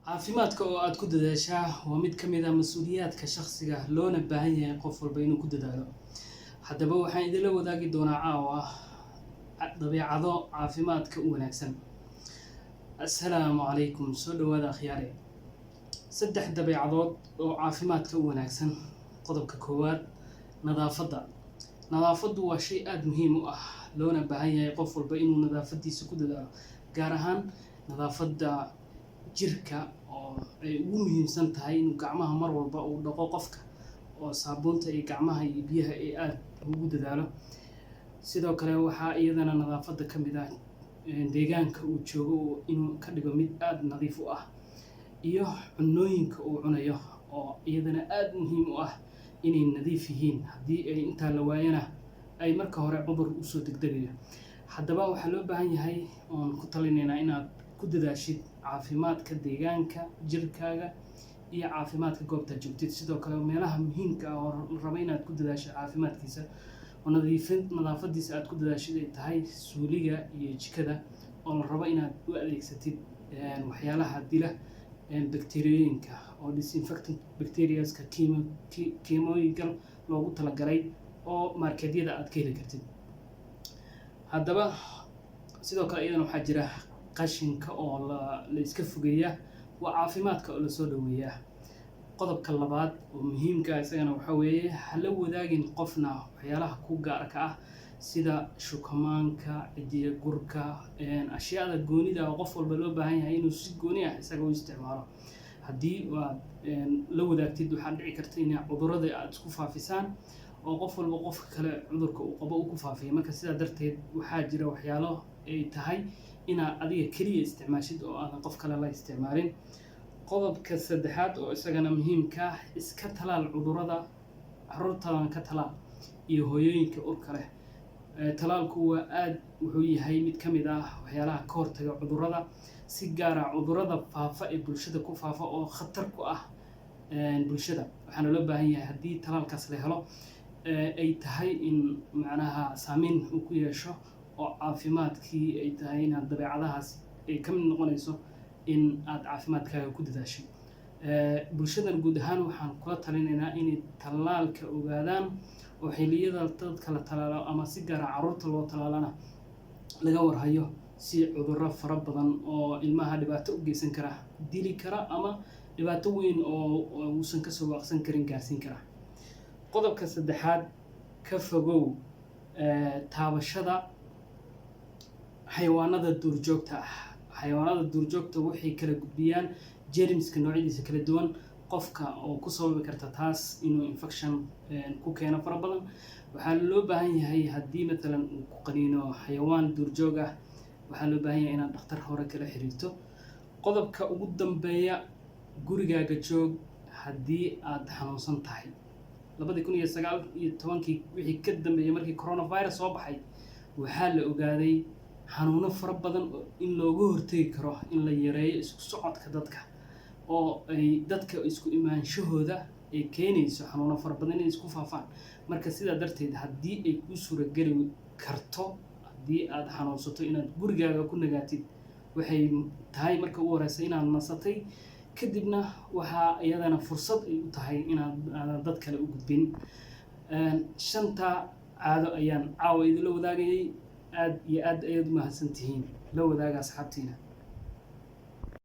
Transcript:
caafimaadka oo aad ku dadaashaa waa mid ka mid ah mas'uuliyaadka shakhsiga loona baahan yahay qof walba inuu ku dadaalo. Haddaba waxaan idinla wadaagi doonaa caawa dabeecado caafimaadka u wanaagsan. Assalaamu calaykum, soo dhawaada akhyaare. 3 dabeecadood oo caafimaadka u wanaagsan. Qodobka koowaad, nadaafadda. Nadaafaddu waa shay aad muhiim u ah, loona baahan yahay qof walba inuu nadaafadiisa ku dadaalo, gaar ahaan nadaafadda jirka oo ay ugu muhiimsan tahay inuu gacmaha mar walba uu dhaqo qofka oo saabuunta iyo gacmaha iyo biyaha ay aad ugu dadaalo. Sidoo kale waxaa iyadana nadaafadda ka mid ah deegaanka uu joogo inuu ka dhigo mid aad nadiif u ah, iyo cunooyinka uu cunayo oo iyadana aad muhiim u ah inay nadiif yihiin. Haddii ay intaa la waayana ay marka hore cudur usoo degdegayo. Haddaba waxaa loo baahan yahay oon ku talinaynaa inaad ku dadaashid caafimaadka deegaanka, jirkaaga iyo caafimaadka goobta joogtid. Sidoo kale meelaha muhiimka ah oo la rabo inaad ku dadaasho caafimaadkiisa oo nadaafadiisa aad ku dadaashid ay tahay suuliga iyo jikada oo la rabo inaad u adeegsatid waxyaalaha dila bakteeriyooyinka oo disinfectant bacteriaska kiimooyinka loogu talagalay oo marketyada aad ka heli kartid. Haddaba sidoo kale iyadana waxaa jira qashinka oo la iska fogeeyaa, waa caafimaadka oo la soo dhaweeyaa. Qodobka labaad oo muhiimka ah isagana waxaa weeye hala wadaagin qofna waxyaalaha ku gaarka ah sida shukumaanka, cidiya gurka, ashyaada goonida oo qof walba loo baahan yahay inuu si gooni ah isaga u isticmaalo. Haddii aad la wadaagtid waxaa dhici karta in cudurrada aad isku faafisaan oo qof walba qofka kale cudurka uu qabo uu ku faafiyo. Marka sidaa darteed waxaa jira waxyaalo ay tahay inaad adiga kaliya isticmaashid oo aadan qof kale la isticmaalin. Qodobka saddexaad oo isagana muhiimka ah, iska talaal cudurrada, carruurtaadan ka talaal iyo hooyooyinka urka leh. Talaalku waa aad wuxuu yahay mid ka mid ah waxyaalaha ka hortaga cudurrada, si gaar ah cudurrada faafa ee bulshada ku faafa oo khatar ku ah bulshada. Waxaana loo baahan yahay haddii talaalkaas la helo ay tahay in macnaha saameyn uu ku yeesho oo caafimaadkii ay tahay inaad dabeecadahaas ay ka mid noqonayso in aad caafimaadkaaga ku dadaasho. Bulshadan guud ahaan waxaan kula talinaynaa inay talaalka ogaadaan oo xilliyada dadka la talaalo ama si gaar ah carruurta loo talaalana laga warhayo si cudurro fara badan oo ilmaha dhibaato u geysan kara, dili kara ama dhibaato weyn oo uusan ka soo waaqsan karin gaarsiin kara. Qodobka saddexaad, ka fogow taabashada xayawaanada duurjoogta ah. Xayawaanada duurjoogta waxay kala gudbiyaan germska noocyadiisa kala duwan, qofka oo ku sababi karta taas inuu infection ku keeno fara badan. Waxaa loo baahan yahay haddii matalan uu ku qaniino xayawaan duurjoog ah, waxaa loo baahan yahay inaad dhakhtar hore kala xiriirto. Qodobka ugu dambeeya, gurigaaga joog haddii aad xanuunsan tahay. 2019 wixii ka dambeeyay markii coronavirus soo baxay, waxaa la ogaaday xanuuno fara badan in looga hortagi karo in la yareeyo isku socodka dadka oo ay dadka isku imaanshahooda ay keenayso xanuuno fara badan inay isku faafaan. Marka sidaa darteed haddii ay kuu suurageli karto, haddii aad xanuunsato inaad gurigaaga ku nagaatid, waxay tahay marka ugu horeysa inaad nasatay, kadibna waxaa iyadana fursad ay u tahay inaad dad kale u gudbin. 5 caado ayaan caawa idinla wadaagayay. aad iyo aad ayaad u mahadsantihiin. La wadaaga asxaabtiina.